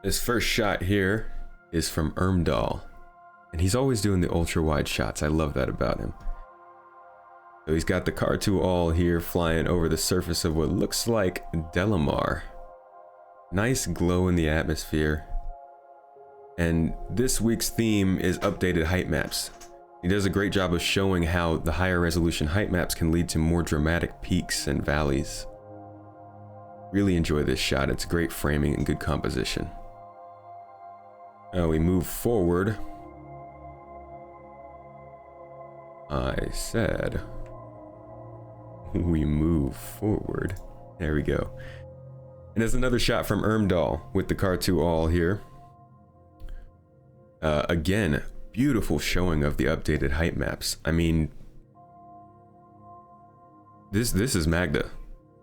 This first shot here is from Ermdahl, and he's always doing the ultra wide shots. I love that about him. So he's got the Car2 all here flying over the surface of what looks like Delamar. Nice glow in the atmosphere. And this week's theme is updated height maps. He does a great job of showing how the higher resolution height maps can lead to more dramatic peaks and valleys. Really enjoy this shot. It's great framing and good composition. Now we move forward. I said we move forward. There we go. And there's another shot from Ermdahl with the Car2 all here. Again, beautiful showing of the updated height maps. I mean, this is Magda.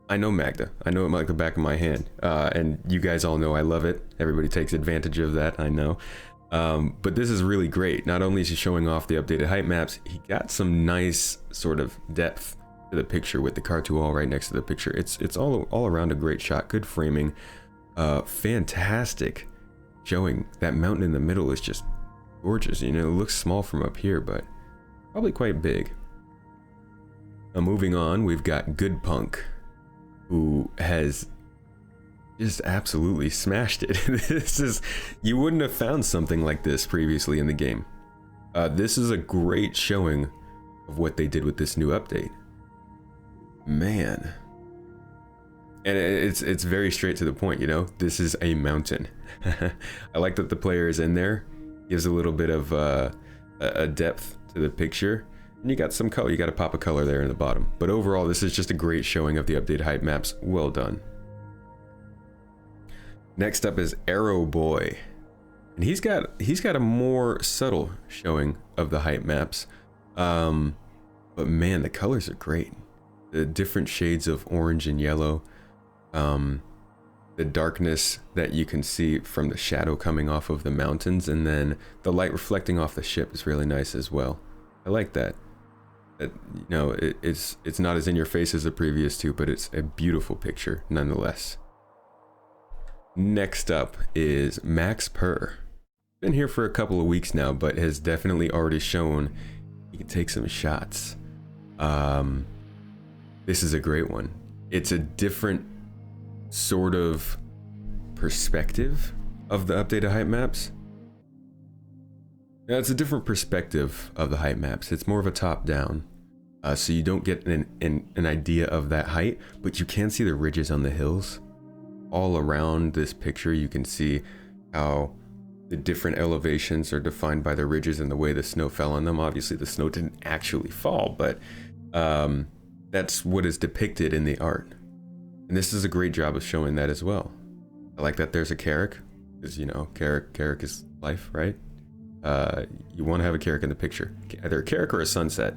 I know Magda. I know it like the back of my hand. And you guys all know I love it. Everybody takes advantage of that, I know. But this is really great. Not only is he showing off the updated height maps, he got some nice sort of depth to the picture with the Car2 all right next to the picture. It's all around a great shot. Good framing. Fantastic showing. That mountain in the middle is just gorgeous. You know, it looks small from up here, but probably quite big. Now moving on, we've got Good Punk, who has just absolutely smashed it. This is, you wouldn't have found something like this previously in the game. This is a great showing of what they did with this new update. Man. And it's very straight to the point, you know? This is a mountain. I like that the player is in there. Gives a little bit of a depth to the picture. And you got some color. You got a pop of color there in the bottom. But overall, this is just a great showing of the updated height maps. Well done. Next up is Arrow Boy. And he's got a more subtle showing of the height maps. But man, the colors are great. The different shades of orange and yellow. The darkness that you can see from the shadow coming off of the mountains, and then the light reflecting off the ship is really nice as well. I like that. You know, it's not as in your face as the previous two, but it's a beautiful picture nonetheless. Next up is Max Purr. Been here for a couple of weeks now, but has definitely already shown he can take some shots. This is a great one. It's a different sort of perspective of the updated height maps. Now, it's a different perspective of the height maps. It's more of a top down, so you don't get an idea of that height, but you can see the ridges on the hills all around this picture. You can see how the different elevations are defined by the ridges and the way the snow fell on them. Obviously the snow didn't actually fall, but that's what is depicted in the art. And this is a great job of showing that as well. I like that there's a Carrick, because, you know, Carrick is life, right? You want to have a Carrick in the picture. Either a Carrick or a sunset.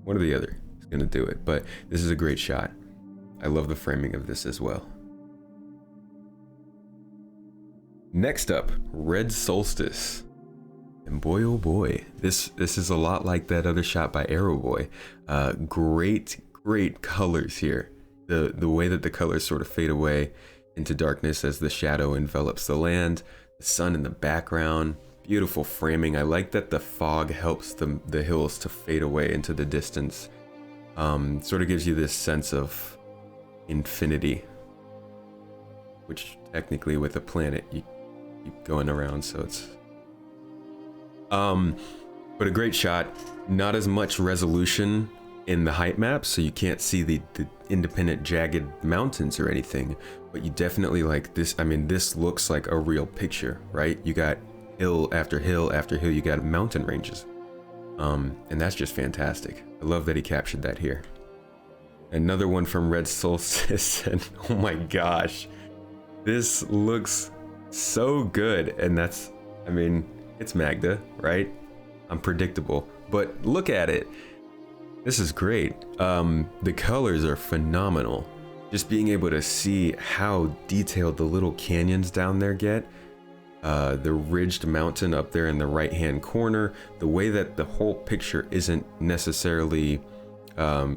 One or the other is going to do it. But this is a great shot. I love the framing of this as well. Next up, Red Solstice. And boy, oh boy, this is a lot like that other shot by Arrow Boy. Great colors here. The way that the colors sort of fade away into darkness as the shadow envelops the land, the sun in the background, beautiful framing. I like that the fog helps the hills to fade away into the distance. Sort of gives you this sense of infinity, which technically with a planet you keep going around, so it's but a great shot. Not as much resolution in the height map, so you can't see the independent jagged mountains or anything, but you definitely like this. I mean, this looks like a real picture, right? You got hill after hill after hill, you got mountain ranges, and that's just fantastic. I love that he captured that here. Another one from Red Solstice, and oh my gosh, this looks so good. And that's, I mean, it's Magda, right? I'm predictable, but look at it. This is great. The colors are phenomenal. Just being able to see how detailed the little canyons down there get. The ridged mountain up there in the right hand corner. The way that the whole picture isn't necessarily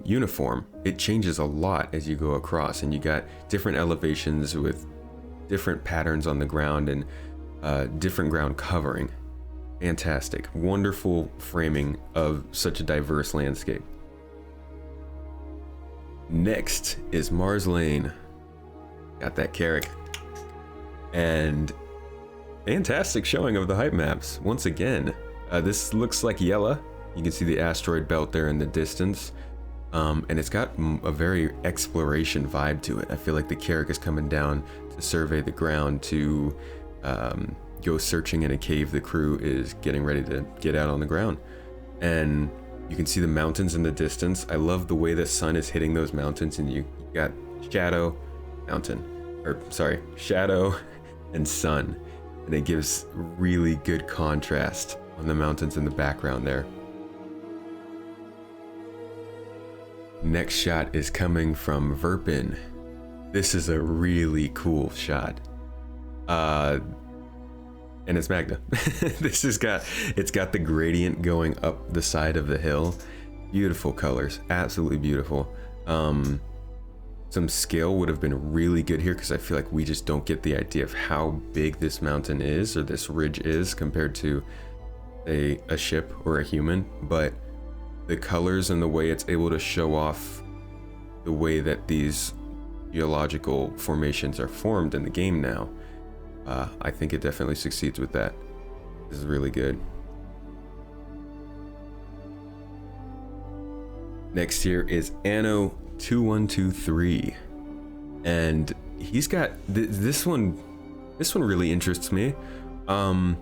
uniform. It changes a lot as you go across, and you got different elevations with different patterns on the ground, and different ground covering. Fantastic, wonderful framing of such a diverse landscape. Next is Mars Lane. Got that Carrick. And fantastic showing of the height maps. Once again, this looks like Yella. You can see the asteroid belt there in the distance. And it's got a very exploration vibe to it. I feel like the Carrick is coming down to survey the ground, to go searching in a cave. The crew is getting ready to get out on the ground. And you can see the mountains in the distance. I love the way the sun is hitting those mountains, and you got shadow, mountain, or sorry, shadow and sun. And it gives really good contrast on the mountains in the background there. Next shot is coming from Verpin. This is a really cool shot. And it's Magda. It's got the gradient going up the side of the hill. Beautiful colors, absolutely beautiful. Some scale would have been really good here, because I feel like we just don't get the idea of how big this mountain is, or this ridge is, compared to a ship or a human. But the colors and the way it's able to show off the way that these geological formations are formed in the game now, I think it definitely succeeds with that. This is really good. Next here is Anno 2123, and he's got this one really interests me. Not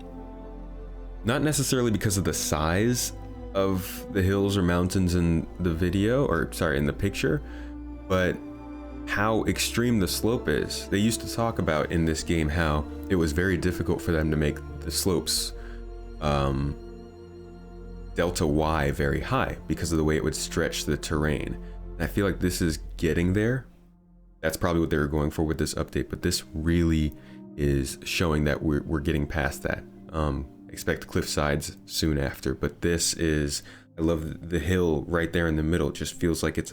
necessarily because of the size of the hills or mountains in the video, or sorry, in the picture, but how extreme the slope is. They used to talk about in this game how it was very difficult for them to make the slopes delta Y very high because of the way it would stretch the terrain. And I feel like this is getting there. That's probably what they were going for with this update, but this really is showing that we're getting past that. Expect cliff sides soon after, but this is, I love the hill right there in the middle. It just feels like it's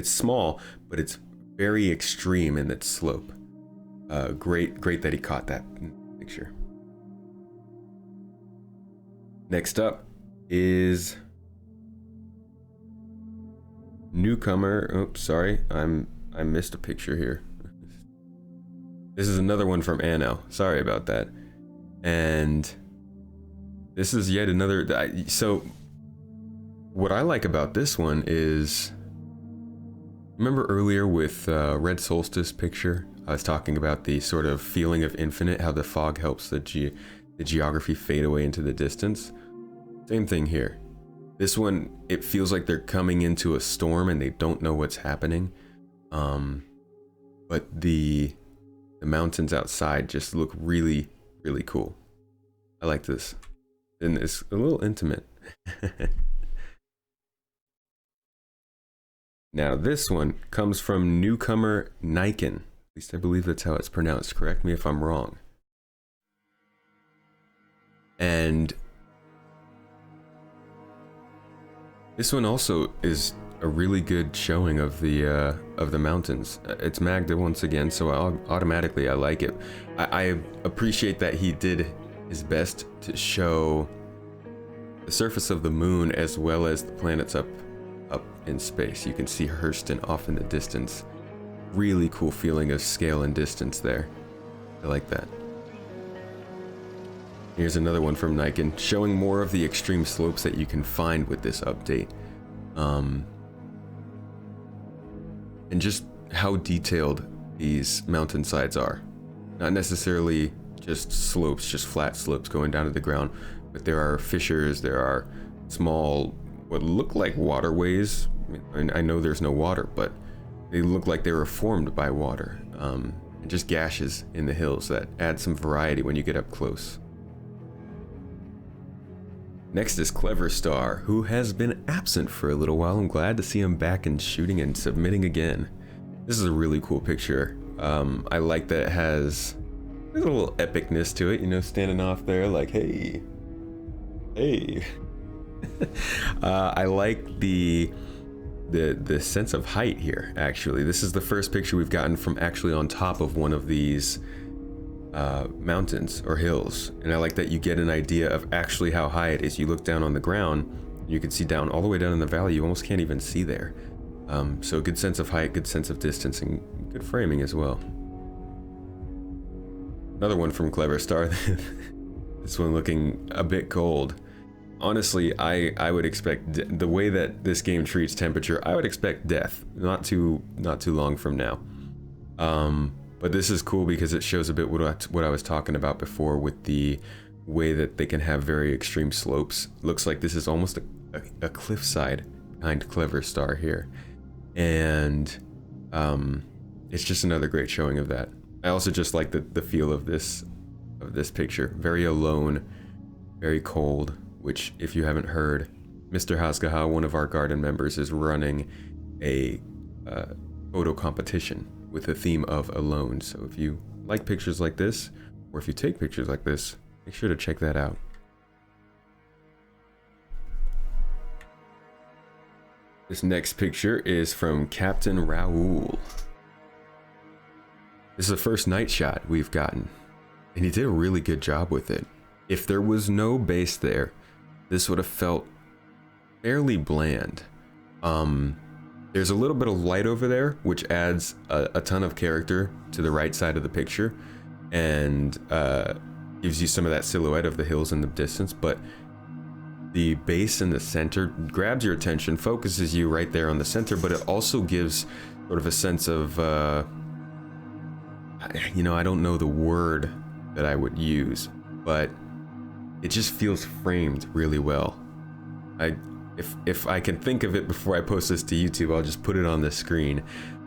small, but it's very extreme in its slope. Great that he caught that picture. Next up is newcomer. Oops, sorry, I missed a picture here. This is another one from Anno. Sorry about that. And this is yet another. So what I like about this one is, remember earlier with Red Solstice picture, I was talking about the sort of feeling of infinite, how the fog helps the geography fade away into the distance. Same thing here. This one, it feels like they're coming into a storm and they don't know what's happening. But the mountains outside just look really, really cool. I like this. And it's a little intimate. Now this one comes from newcomer Niken. At least I believe that's how it's pronounced. Correct me if I'm wrong. And this one also is a really good showing of the mountains. It's Magda once again, so automatically I like it. I appreciate that he did his best to show the surface of the moon as well as the planets up in space. You can see Hurston off in the distance. Really cool feeling of scale and distance there. I like that. Here's another one from Niken, showing more of the extreme slopes that you can find with this update. And just how detailed these mountainsides are. Not necessarily just slopes, just flat slopes going down to the ground, but there are fissures, there are small, what look like waterways. I mean, I know there's no water, but they look like they were formed by water. And just gashes in the hills that add some variety when you get up close. Next is Cleverstar, who has been absent for a little while. I'm glad to see him back and shooting and submitting again. This is a really cool picture. I like that it has a little epicness to it, you know, standing off there like, hey. I like the sense of height here, actually. This is the first picture we've gotten from actually on top of one of these mountains or hills, and I like that you get an idea of actually how high it is. You look down on the ground, you can see down all the way down in the valley. You almost can't even see there. So a good sense of height, good sense of distance, and good framing as well. Another one from Cleverstar. This one looking a bit cold. Honestly, I would expect the way that this game treats temperature, I would expect death not too long from now. But this is cool because it shows a bit what I was talking about before with the way that they can have very extreme slopes. Looks like this is almost a cliffside behind Cleverstar here, and it's just another great showing of that. I also just like the feel of this picture. Very alone, very cold. Which, if you haven't heard, Mr. Haskaha, one of our garden members, is running a photo competition with the theme of alone. So if you like pictures like this, or if you take pictures like this, make sure to check that out. This next picture is from Captain Raoul. This is the first night shot we've gotten, and he did a really good job with it. If there was no base there, this would have felt fairly bland. There's a little bit of light over there, which adds a ton of character to the right side of the picture, and gives you some of that silhouette of the hills in the distance, but the base in the center grabs your attention, focuses you right there on the center, but it also gives sort of a sense of, I don't know the word that I would use, but it just feels framed really well. If I can think of it before I post this to YouTube, I'll just put it on the screen.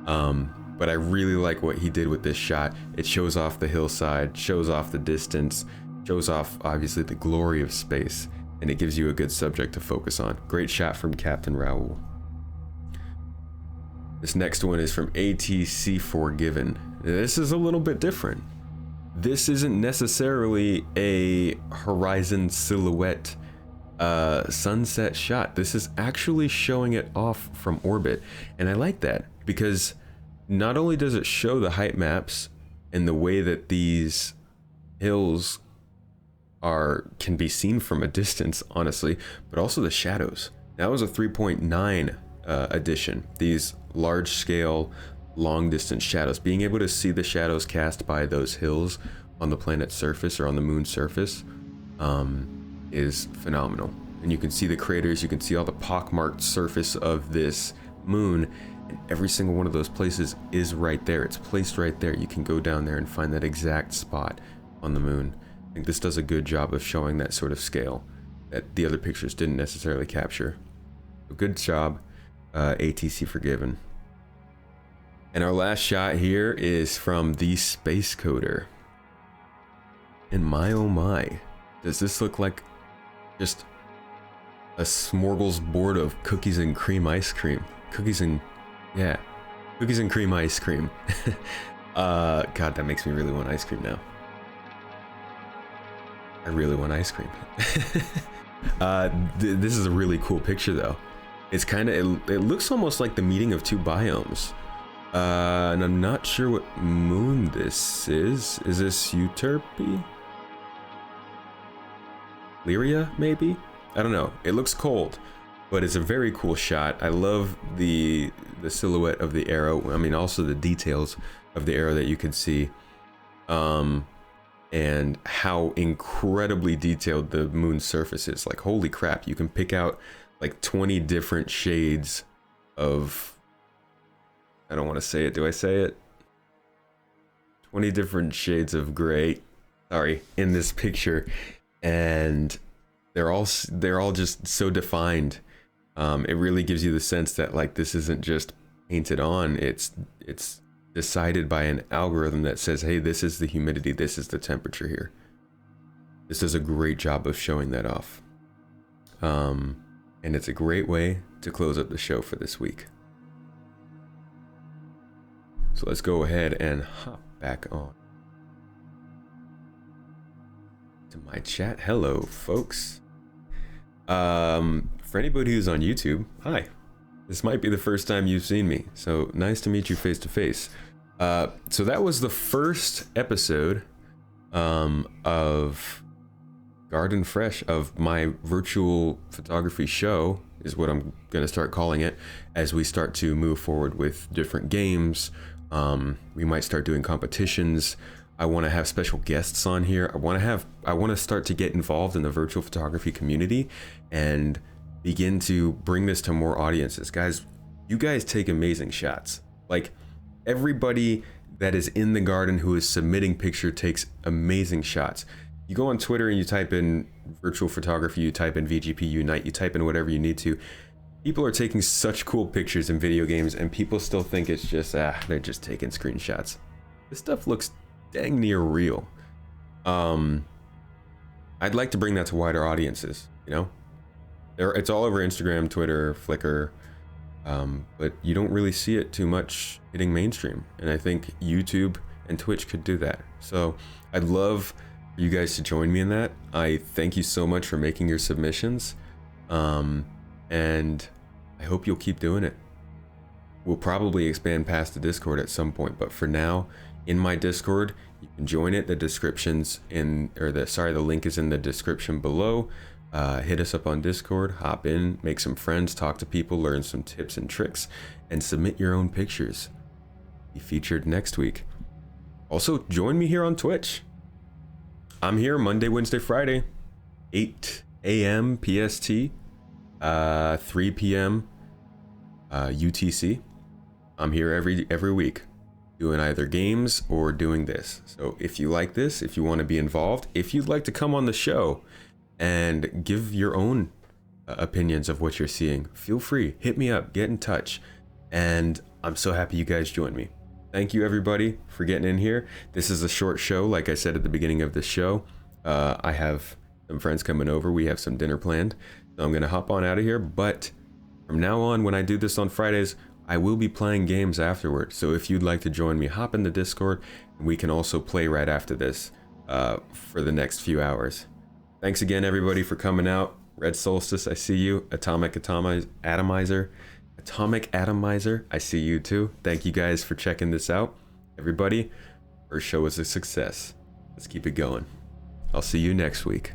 But I really like what he did with this shot. It shows off the hillside, shows off the distance, shows off obviously the glory of space, and it gives you a good subject to focus on. Great shot from Captain Raoul. This next one is from ATC Forgiven. This is a little bit different. This isn't necessarily a horizon silhouette sunset shot. This is actually showing it off from orbit, and I like that because not only does it show the height maps and the way that these hills can be seen from a distance, honestly, but also the shadows. That was a 3.9 edition. These large scale long distance shadows, being able to see the shadows cast by those hills on the planet's surface or on the moon's surface is phenomenal. And you can see the craters, you can see all the pockmarked surface of this moon, and every single one of those places is right there. It's placed right there. You can go down there and find that exact spot on the moon. I think this does a good job of showing that sort of scale that the other pictures didn't necessarily capture. So good job, ATC Forgiven. And our last shot here is from the Space Coder. And my oh my, does this look like just a smorgasbord of cookies and cream ice cream? Cookies and cream ice cream. God, that makes me really want ice cream now. I really want ice cream. This is a really cool picture though. It's it looks almost like the meeting of two biomes. And I'm not sure what moon this is. Is this Euterpe? Lyria, maybe? I don't know. It looks cold, but it's a very cool shot. I love the silhouette of the arrow. I mean, also the details of the arrow that you can see. And how incredibly detailed the moon's surface is. Like, holy crap, you can pick out like 20 different shades of, I don't want to say it. Do I say it? 20 different shades of gray, sorry, in this picture. And they're all just so defined. It really gives you the sense that like this isn't just painted on. It's decided by an algorithm that says, hey, this is the humidity, this is the temperature here. This does a great job of showing that off. And it's a great way to close up the show for this week. So let's go ahead and hop back on to my chat. Hello, folks. For anybody who's on YouTube, hi. This might be the first time you've seen me, so nice to meet you face to face. So that was the first episode of Garden Fresh, of my virtual photography show, is what I'm going to start calling it, as we start to move forward with different games. We might start doing competitions. I want to have special guests on here. I want to start to get involved in the virtual photography community and begin to bring this to more audiences. Guys, you guys take amazing shots. Like, everybody that is in the garden who is submitting picture takes amazing shots. You go on Twitter and you type in virtual photography, you type in VGP Unite, you type in whatever you need to. People are taking such cool pictures in video games, and people still think it's just, they're just taking screenshots. This stuff looks dang near real. I'd like to bring that to wider audiences, you know? It's all over Instagram, Twitter, Flickr, but you don't really see it too much hitting mainstream. And I think YouTube and Twitch could do that. So I'd love for you guys to join me in that. I thank you so much for making your submissions. And I hope you'll keep doing it. We'll probably expand past the Discord at some point, but for now, in my Discord, you can join it. The link is in the description below. Hit us up on Discord, hop in, make some friends, talk to people, learn some tips and tricks, and submit your own pictures. Be featured next week. Also, join me here on Twitch. I'm here Monday, Wednesday, Friday, 8 a.m. PST, 3 p.m. UTC. I'm here every week, doing either games or doing this. So if you like this, if you want to be involved, if you'd like to come on the show and give your own opinions of what you're seeing, feel free, hit me up, get in touch. And I'm so happy you guys joined me. Thank you everybody for getting in here. This is a short show, like I said at the beginning of the show. I have some friends coming over. We have some dinner planned, so I'm gonna hop on out of here. But from now on, when I do this on Fridays, I will be playing games afterward. So if you'd like to join me, hop in the Discord, and we can also play right after this for the next few hours. Thanks again, everybody, for coming out. Red Solstice, I see you. Atomic Atomizer, I see you too. Thank you guys for checking this out. Everybody, our show was a success. Let's keep it going. I'll see you next week.